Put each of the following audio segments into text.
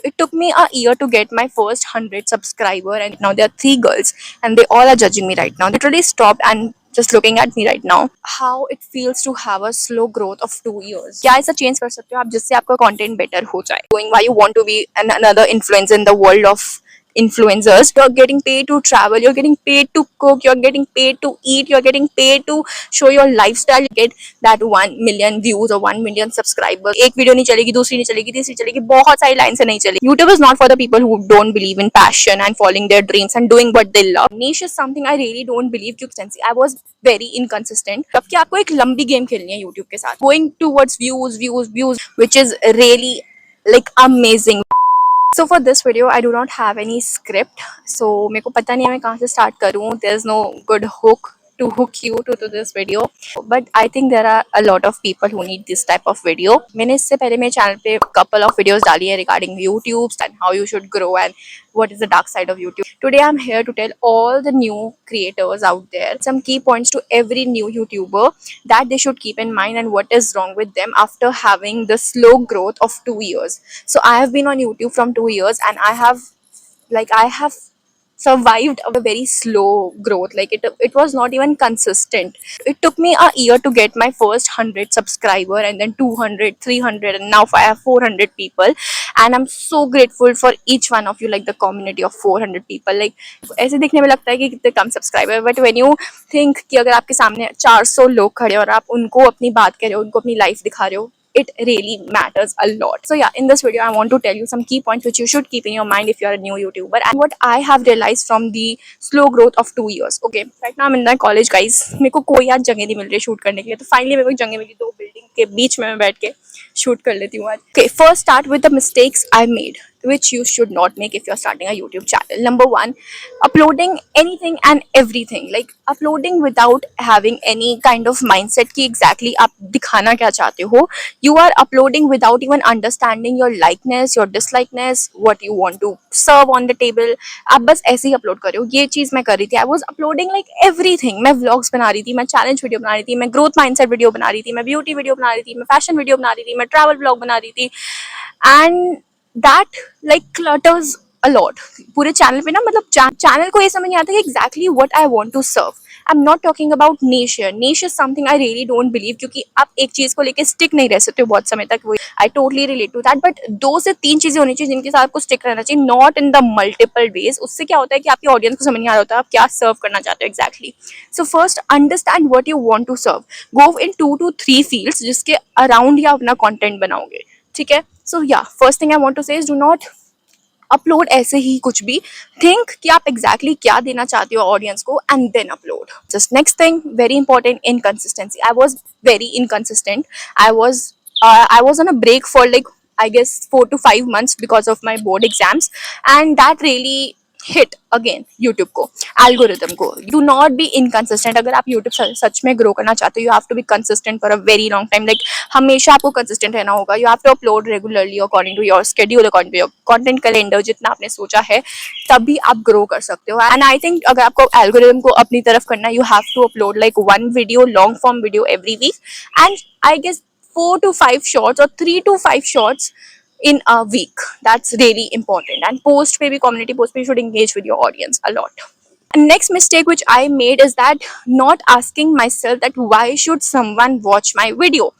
It took me a year to get my first 100 subscriber, and now there are three girls and they all are judging me right now. They literally stopped and just looking at me right now. How it feels to have a slow growth of 2 years. क्या ऐसा change कर सकते हो आप जिससे आपका content better हो जाए? Going why you want to be another influencer in the world of influencers. You're getting paid to travel, you're getting paid to cook, you're getting paid to eat, you're getting paid to show your lifestyle. You get that 1 million views or 1 million subscribers. एक video नहीं चलेगी, दूसरी नहीं चलेगी, तीसरी चलेगी, बहुत सारी लाइन से नहीं चलेगी. YouTube is not for the people who don't believe in passion and following their dreams and doing what they love. Niche is something I really don't believe क्योंकि I was very inconsistent. अब कि आपको एक लंबी game खेलनी है YouTube के साथ, going towards views, which is really like amazing. So for this video I do not have any script, so मेरे को पता नहीं है मैं कहाँ से start करूँ. There's no good hook to hook you to this video, but I think there are a lot of people who need this type of video. मैंने इससे पहले मेरे channel पे couple of videos डाली है regarding YouTube and how you should grow and what is the dark side of YouTube. Today I'm here to tell all the new creators out there some key points to every new YouTuber that they should keep in mind and what is wrong with them after having the slow growth of 2 years. So I have been on YouTube from 2 years and I have survived a very slow growth. Like it was not even consistent. It took me a year to get my first 100 subscriber and then 200, 300, and now I have 400 people, and I'm so grateful for each one of you, like the community of 400 people. Like ऐसे देखने में लगता है कि कितने कम subscriber, but when you think कि अगर आपके सामने 400 लोग खड़े और आप उनको अपनी बात कह रहे हो, उनको अपनी लाइफ दिखा रहे हो, it really matters a lot. So yeah, in this video I want to tell you some key points which you should keep in your mind if you are a new YouTuber and what I have realized from the slow growth of 2 years. Okay, right now I'm in my college, guys. मेरे को कोई आज जगह नहीं मिल रही shoot करने के लिए, तो फाइनली मेरे को एक जगह मिली, दो बिल्डिंग के बीच में मैं बैठ के शूट कर लेती हूँ आज. Okay, first start with the mistakes I made which you should not make if you're starting a YouTube channel. Number one, uploading anything and everything, like uploading without having any kind of mindset कि exactly आप दिखाना क्या चाहते हो. You are uploading without even understanding your likeness, your dislikeness, what you want to serve on the table. आप बस ऐसे ही upload कर रहे हो. ये चीज़ मैं कर रही थी. I was uploading like everything. मैं vlogs बना रही थी, मैं challenge वीडियो बना रही थी, मैं growth mindset वीडियो बना रही थी, मैं beauty वीडियो बना रही थी, मैं fashion वीडियो बना रही थी, मैं travel vlog बना रही थी, and that like clutters a lot. पूरे चैनल पे ना, मतलब चैनल को ये समझ नहीं आता कि exactly what I want to serve. I'm not talking about niche here. Niche is something I really don't believe क्योंकि आप एक चीज को लेके स्टिक नहीं रह सकते हो बहुत समय तक. I totally relate to that. But 2 से 3 चीजें होनी चाहिए जिनके साथ आपको स्टिक रहना चाहिए, not in the multiple ways. उससे क्या होता है कि आपकी ऑडियंस को समझ नहीं आ रहा होता आप क्या सर्व करना चाहते हो exactly. So first understand what you want to serve. Go in 2 to 3 fields जिसके अराउंड या अपना कंटेंट बनाओगे. ठीक है. So yeah, first thing I want to say is do not upload ऐसे ही कुछ भी. थिंक कि आप एग्जैक्टली क्या देना चाहते हो ऑडियंस को and then upload. Just next thing, very important, inconsistency. I was very inconsistent. I was on a break for like I guess 4 to 5 months because of my board exams, and that really hit again YouTube को, algorithm को. Do not be inconsistent. अगर आप YouTube सच में grow करना चाहते हो, you have to be consistent for a very long time. Like हमेशा आपको consistent रहना होगा. You have to upload regularly according to your schedule, according to your content calendar. जितना आपने सोचा है तभी आप grow कर सकते हो. And I think अगर आपको algorithm को अपनी तरफ करना है, you have to upload like 1 video, long form video every week, and I guess 4 to 5 shorts or 3 to 5 shorts in a week. That's really important. And post पे भी, community post पे, you should engage with your audience a lot. And next mistake which I made is that not asking myself that why should someone watch my video.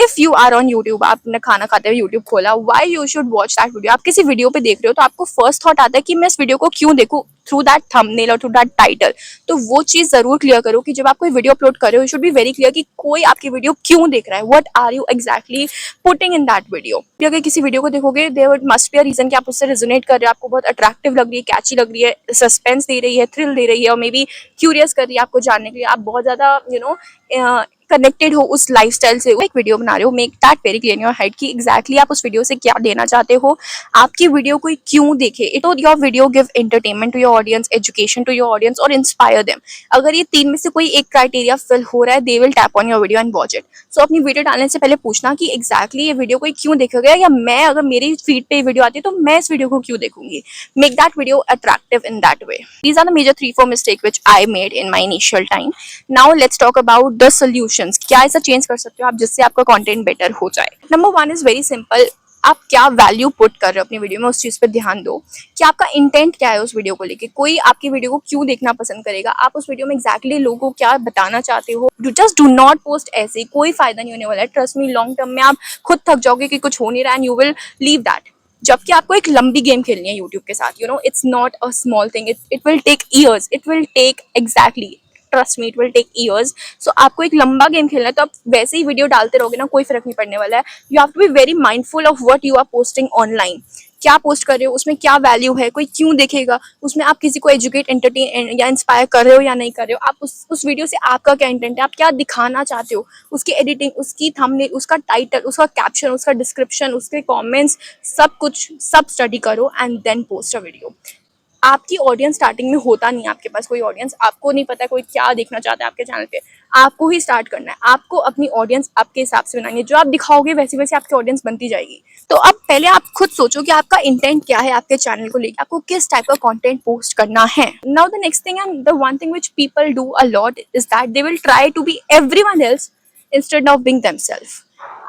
If you are on YouTube, आपने खाना खाते हुए YouTube खोला, why you should watch that video. आप किसी video पे देख रहे हो तो आपको फर्स्ट थॉट आता है कि मैं इस वीडियो को क्यों देखूं, थ्रू दैट थंबनेल और थ्रू दैट टाइटल. तो वो चीज जरूर क्लियर करो कि जब आप कोई वीडियो अपलोड कर रहे हो, you should be very clear कि कोई आपकी वीडियो क्यों देख रहा है. What are you exactly putting in that video. अगर किसी वीडियो को देखोगे, there must be a reason कि आप उससे रेजोनेट कर रहे हो, आपको बहुत अट्रैक्टिव लग रही है, कैची लग रही है, सस्पेंस दे रही है, थ्रिल दे रही है, और मे बी क्यूरियस कर रही है आपको जानने के लिए. आप बहुत ज्यादा कनेक्टेड हो उस लाइफस्टाइल से, एक वीडियो बना रहे हो. Make that very clear in your head कि एग्जैक्टली आप उस वीडियो से क्या देना चाहते हो, आपकी वीडियो कोई क्यों देखे. It your video give entertainment to your audience, education to your audience, और इंस्पायर देम. अगर ये 3 में से कोई एक क्राइटेरिया फिल हो रहा है, they will tap on your video and watch it. So अपनी वीडियो डालने से पहले पूछना कि एग्जैक्टली ये वीडियो कोई क्यों देखेगा, या मैं अगर मेरी फीड पे वीडियो आती है तो मैं इस वीडियो को क्यों देखूंगी. Make that video attractive in that way. These are the major 3-4 mistake which I made in my initial time. Now let's talk about the solutions. क्या ऐसा चेंज कर सकते हो आप जिससे आपका कंटेंट बेटर हो जाए. Number 1 is very simple. आप क्या वैल्यू पुट कर रहे हो अपनी वीडियो में, उस चीज़ पर ध्यान दो कि आपका इंटेंट क्या है उस वीडियो को लेके, कोई आपकी वीडियो को क्यों देखना पसंद करेगा, आप उस वीडियो में एग्जैक्टली लोगों को क्या बताना चाहते हो। जस्ट डू नॉट पोस्ट ऐसे, कोई फायदा नहीं होने वाला है। ट्रस्ट मी, लॉन्ग टर्म में आप खुद थक जाओगे कि कुछ हो नहीं रहा and you will leave that. जबकि आपको एक लंबी गेम खेलनी है यूट्यूब के साथ, it's not a small thing, it will take years, it will take exactly, trust me, it will take years. So आपको एक लंबा गेम खेलना है, तो आप वैसे ही वीडियो डालते रहोगे ना, कोई फर्क नहीं पड़ने वाला है। You have to be very mindful of what you are posting online. क्या पोस्ट कर रहे हो, उसमें क्या वैल्यू है, कोई क्यों देखेगा, उसमें आप किसी को एजुकेट, एंटरटेन या इंस्पायर कर रहे हो या नहीं कर रहे हो, आप उस वीडियो से आपका क्या इंटेंट है, आप क्या दिखाना चाहते हो, उसकी एडिटिंग, उसकी थंबनेल, उसका टाइटल, उसका कैप्शन, उसका डिस्क्रिप्शन, उसके कमेंट्स, सब कुछ सब स्टडी करो and then post a video. आपकी ऑडियंस स्टार्टिंग में होता नहीं है, आपके पास कोई ऑडियंस, आपको नहीं पता कोई क्या देखना चाहता है आपके चैनल पे, आपको ही स्टार्ट करना है। आपको अपनी ऑडियंस आपके हिसाब से बनानी है, जो आप दिखाओगे वैसे वैसे आपकी ऑडियंस बनती जाएगी। तो अब पहले आप खुद सोचो कि आपका इंटेंट क्या है आपके चैनल को लेकर, आपको किस टाइप का कंटेंट पोस्ट करना है। Now the next thing and the one thing which people do a lot is that they will try to be everyone else instead of being themselves.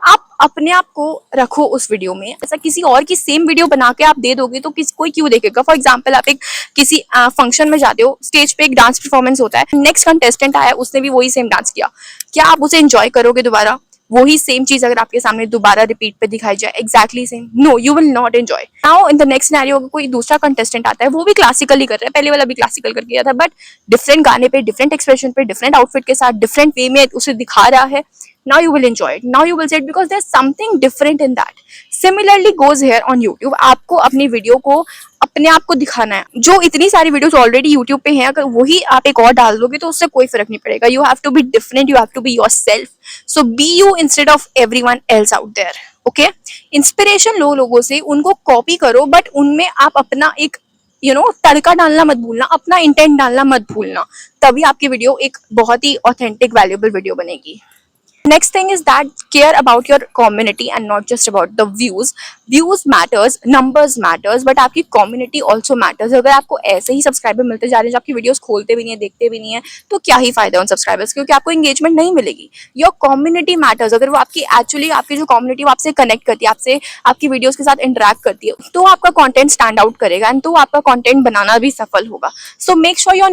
आप अपने आप को रखो उस वीडियो में, ऐसा किसी और की सेम वीडियो बना के आप दे दोगे तो कोई क्यों देखेगा। फॉर एग्जाम्पल, आप एक किसी फंक्शन में जाते हो, स्टेज पे एक डांस परफॉर्मेंस होता है, नेक्स्ट कंटेस्टेंट आया, उसने भी वही सेम डांस किया, क्या आप उसे एंजॉय करोगे दोबारा? वही सेम चीज अगर आपके सामने दोबारा रिपीट पे दिखाई जाए, exactly same, no, you will not enjoy. Now in the next scenario, कोई दूसरा कंटेस्टेंट आता है, वो भी क्लासिकली कर रहा है, पहले वाला भी क्लासिकल करके किया था, बट डिफरेंट गाने पे, डिफरेंट एक्सप्रेशन पे, डिफरेंट आउटफिट के साथ, डिफरेंट वे में उसे दिखा रहा है। Now you will enjoy it, now you will say it because there's something different in that. Similarly goes here on YouTube. आपको अपनी वीडियो को अपने आप को दिखाना है। जो इतनी सारी वीडियोस ऑलरेडी यूट्यूब पे हैं, अगर वही आप एक और डाल दोगे तो उससे कोई फर्क नहीं पड़ेगा। You have to be different, you have to be yourself, so be you instead of everyone else out there. Okay, inspiration लो लोगों से, उनको कॉपी करो, बट उनमें आप अपना एक तड़का डालना मत भूलना, अपना इंटेंट डालना मत भूलना, तभी आपकी वीडियो एक बहुत ही ऑथेंटिक वैल्यूएबल वीडियो बनेगी। Next thing is that care about your community and not just about the views. Views matters, numbers matters, but आपकी community also matters. अगर आपको ऐसे ही सब्सक्राइबर मिलते जा रहे हैं जो आपकी वीडियोस खोलते भी नहीं है, देखते भी नहीं है, तो क्या ही फायदा उन सब्सक्राइबर्स, क्योंकि आपको एंगेजमेंट नहीं मिलेगी। Your community matters. अगर वो आपकी जो कम्युनिटी वो आपसे कनेक्ट करती है, आपसे आपकी वीडियोस के साथ इंटरेक्ट करती है, तो आपका कंटेंट स्टैंड आउट करेगा एंड तो आपका कंटेंट बनाना भी सफल होगा। So make sure you are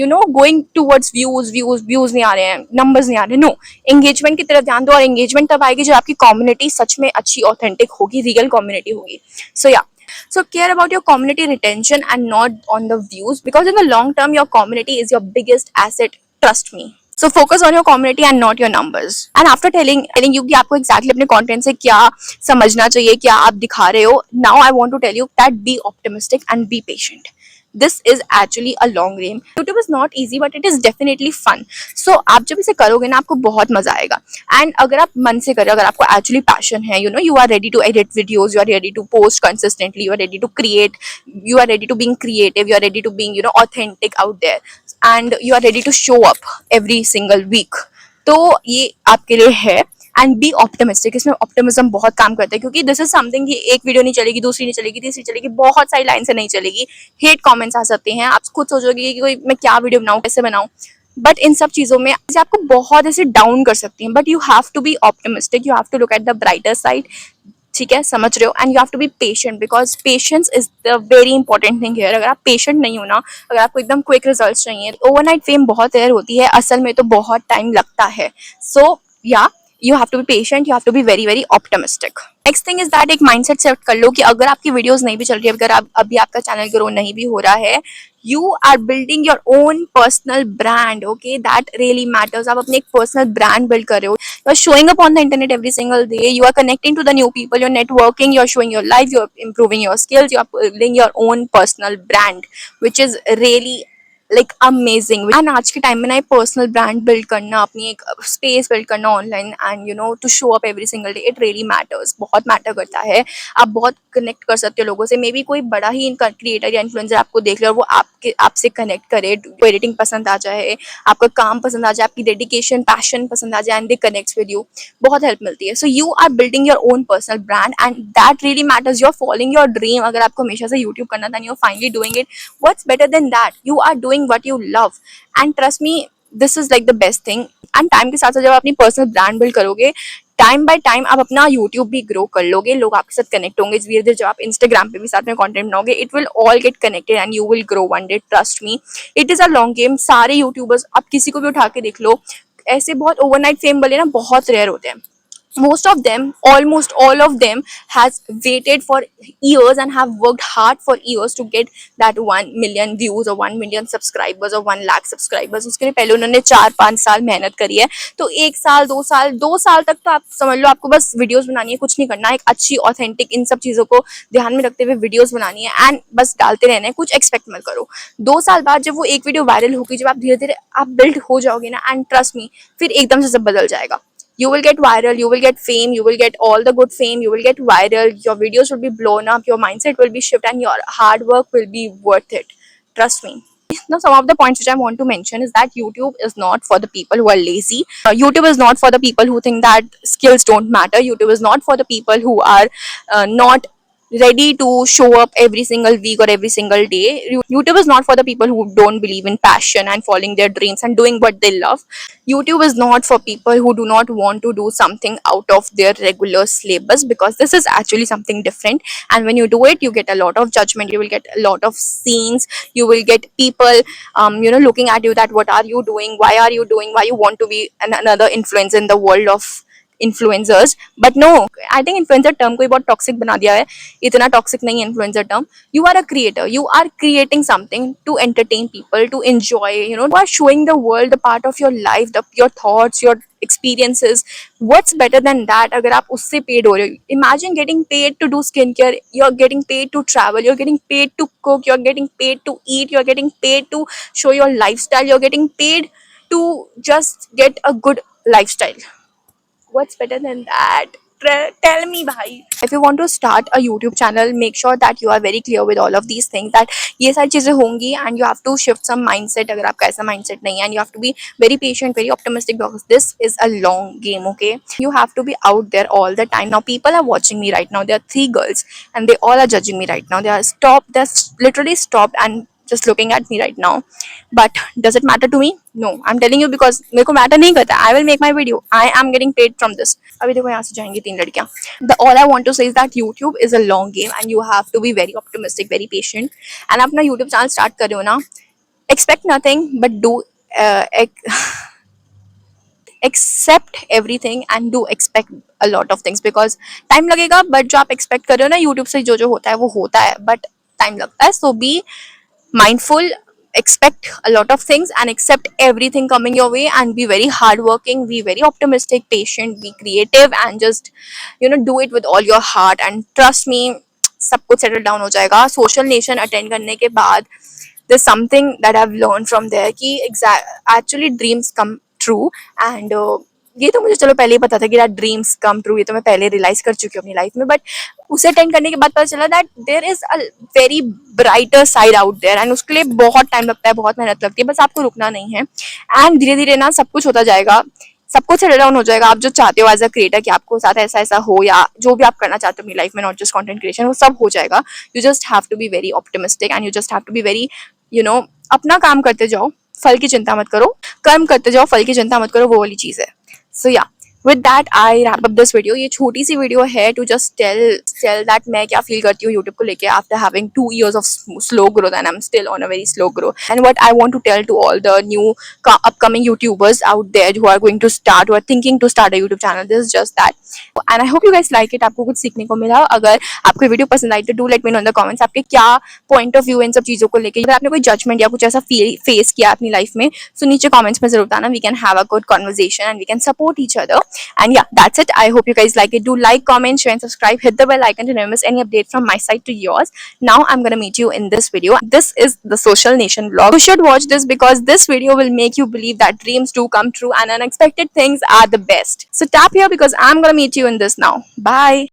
not going towards views views views नहीं आ रहे हैं, नंबर्स नहीं आ रहे, नो, एंगेजमेंट की तरफ ध्यान दो। और एंगेजमेंट तब आएगी जब आपकी कम्युनिटी सच में अच्छी, ऑथेंटिक होगी, रियल कम्युनिटी होगी। सो या, so care about your community retention and not on the views, because in the long term your community is your biggest asset, trust me. So focus on your community and not your numbers. And after telling you कि आपको exactly अपने content से क्या समझना चाहिए, क्या आप दिखा रहे हो, now I want to tell you that be optimistic and be patient. This is actually a long game. YouTube is not easy but it is definitely fun. So आप जब इसे करोगे ना, आपको बहुत मजा आएगा। एंड अगर आप मन से करो, अगर आपको एक्चुअली पैशन है, you are ready to edit videos, you are ready to post consistently, you are ready to create, you are ready to being creative, you are ready to being authentic out there, and you are ready to show up every single week, तो ये आपके लिए है। And be optimistic, इसमें optimism बहुत काम करता है, क्योंकि दिस इज समथिंग कि एक वीडियो नहीं चलेगी, दूसरी नहीं चलेगी, तीसरी चलेगी, बहुत सारी लाइन से नहीं चलेगी, हेट कमेंट्स आ सकते हैं, आप खुद सोचोगे कि कोई मैं क्या वीडियो बनाऊं, कैसे बनाऊं, बट इन सब चीजों में आपको बहुत ऐसे डाउन कर सकती हैं, but you have to be optimistic, you have to look at the brighter side, ठीक है, समझ रहे हो, and you have to be patient, because patience is the very important thing here. अगर आप पेशेंट नहीं हो ना, अगर आपको एकदम क्विक रिजल्ट चाहिए, ओवरनाइट फेम बहुत रेयर होती है, असल में तो बहुत टाइम लगता है। सो या, you have to be patient, you have to be very very optimistic. Next thing is that एक mindset सेट कर लो कि अगर आपकी वीडियोस नहीं भी चल रही है, अगर आप अभी आपका चैनल ग्रो नहीं भी हो रहा है, you are building your own personal brand, okay, that really matters. आप अपने एक personal brand build कर रहे हो, you are showing up on the internet every single day, you are connecting to the new people, you're networking, you're showing your life, you're improving your skills, you are building your own personal brand, which is really like amazing. And आज के time में ना एक personal brand build करना, अपनी एक space build करना online and to show up every single day, it really matters, बहुत मैटर करता है। आप बहुत कनेक्ट कर सकते हो लोगों से, मे बी कोई बड़ा ही क्रिएटर या इन्फ्लुएंसर आपको देख ले और वो आपसे कनेक्ट करे, एडिटिंग पसंद आ जाए, आपका काम पसंद आ जाए, आपकी डेडिकेशन, पैशन पसंद आ जाए, and they connect with you, बहुत हेल्प मिलती है। So you are building your own personal brand and that really matters. You are following your dream. अगर आपको हमेशा से यूट्यूब करना था, you are finally doing it, what's better than that? You are doing what you love and trust me, this is like the best thing. and time के साथ साथ जब अपनी पर्सनल ब्रांड बिल्ड करोगे, टाइम बाय टाइम आप अपना YouTube भी grow कर लोगे, लोग आपके साथ कनेक्ट होंगे धीरे धीरे। जब आप इंस्टाग्राम पे भी साथ में कंटेंट बनाओगे, it will all get connected and you will grow one day, trust me. It is a long game. सारे यूट्यूबर्स आप किसी को भी उठा के देख लो, ऐसे बहुत ओवरनाइट फेम वाले ना बहुत रेयर होते हैं। Most of them, almost all of them, has waited for years and have worked hard for years to get that 1 million views or 1 million subscribers or 1 lakh subscribers। उसके लिए पहले उन्होंने 4-5 साल मेहनत करी है। तो 1 साल 2 साल तक तो आप समझ लो आपको बस वीडियोस बनानी है, कुछ नहीं करना है। एक अच्छी ऑथेंटिक इन सब चीज़ों को ध्यान में रखते हुए वीडियोस बनानी है एंड बस डालते रहना है, कुछ एक्सपेक्ट मत करो। 2 साल बाद जब वो एक वीडियो वायरल होगी, जब आप धीरे धीरे आप बिल्ड हो जाओगे ना, एंड ट्रस्ट मी, फिर एकदम से सब बदल जाएगा। You will get viral, you will get fame, you will get all the good fame, you will get viral, your videos will be blown up, your mindset will be shifted, and your hard work will be worth it. Trust me. Now, some of the points which I want to mention is that YouTube is not for the people who are lazy. YouTube is not for the people who think that skills don't matter. YouTube is not for the people who are not ready to show up every single week or every single day. YouTube is not for the people who don't believe in passion and following their dreams and doing what they love. YouTube is not for people who do not want to do something out of their regular syllabus, because this is actually something different. And when you do it, you get a lot of judgment, you will get a lot of scenes, you will get people, looking at you that what are you doing, why are you doing, why you want to be another influencer in the world of influencers. But no, I think influencer term को ही बहुत toxic बना दिया है। इतना toxic नहीं है influencer term. You are a creator, you are creating something to entertain people, to enjoy, you are showing the world the part of your life, your thoughts, your experiences. What's better than that? अगर आप उससे paid हो रहे हो, imagine getting paid to do skincare, you're getting paid to travel, you're getting paid to cook, you're getting paid to eat, you're getting paid to show your lifestyle, you're getting paid to just get a good lifestyle. What's better than that? Tell me, bhai. If you want to start a YouTube channel, make sure that you are very clear with all of these things, that ये सारी चीजें होंगी, and you have to shift some mindset अगर आपका ऐसा mindset नहीं है, and you have to be very patient, very optimistic, because this is a long game, okay? You have to be out there all the time. Now people are watching me right now. There are 3 girls and they all are judging me right now. They're literally stopped and just looking at me right now. But does it matter to me? No, I'm telling you, because मेरे को matter नहीं करता. I will make my video. I am getting paid from this. अभी देखो यहाँ से जाएंगी 3 लड़कियाँ. The all I want to say is that YouTube is a long game and you have to be very optimistic, very patient. And अपना YouTube channel start कर रहे हो ना, expect nothing but do accept everything and do expect a lot of things, because time लगेगा, but जो आप expect कर रहे हो ना YouTube से, जो होता है वो होता है, but time लगता है. So be mindful, expect a lot of things and accept everything coming your way, and be very hardworking, be very optimistic, patient, be creative, and just do it with all your heart. And trust me, सब कुछ settle down हो जाएगा. Social Nation attend करने के बाद there's something that I've learned from there कि actually dreams come true. And ये तो मुझे चलो पहले ही पता था कि ड्रीम्स कम ट्रू, ये तो मैं पहले रियलाइज कर चुकी हूँ अपनी लाइफ में, बट उसे अटेंड करने के बाद पता चला that there is a very brighter side out there, and उसके लिए बहुत टाइम लगता है, बहुत मेहनत लगती है, बस आपको रुकना नहीं है। एंड धीरे धीरे ना सब कुछ होता जाएगा, सब कुछ सेटल डाउन हो जाएगा। आप जो चाहते हो एज अ क्रिएटर कि आपको साथ ऐसा ऐसा हो, या जो भी आप करना चाहते हो अपनी लाइफ में, नॉट जस्ट कंटेंट क्रिएशन, वो सब हो जाएगा। You just have to be very optimistic and you just have to be very अपना काम करते जाओ, फल की चिंता मत करो, कर्म करते जाओ, फल की चिंता मत करो, वो वाली चीज है। सो या, with that I wrap up this video. ये छोटी सी वीडियो है to just tell that मैं क्या फील करती हूँ YouTube को लेके after having 2 years of slow growth, and I'm still on a very slow growth. And what I want to tell to all the new upcoming YouTubers out there who are going to start, who are thinking to start a YouTube channel, this is just that. And I hope you guys like it. आपको कुछ सीखने को मिला। अगर आपको video पसंद आई तो do let me know in the comments आपके क्या पॉइंट ऑफ व्यू इन सब चीजों को लेके, अगर आपने कोई जजमेंट या कुछ ऐसा फेस किया अपनी लाइफ में, तो नीचे कमेंट्स में जरूर बताना. We can have a good conversation and we can support each other. And yeah, that's it. I hope you guys like it. Do like, comment, share and subscribe. Hit the bell icon to never miss any update from my side to yours. Now I'm gonna meet you in this video. This is the Social Nation vlog. You should watch this because this video will make you believe that dreams do come true and unexpected things are the best. So tap here because I'm gonna meet you in this now. Bye.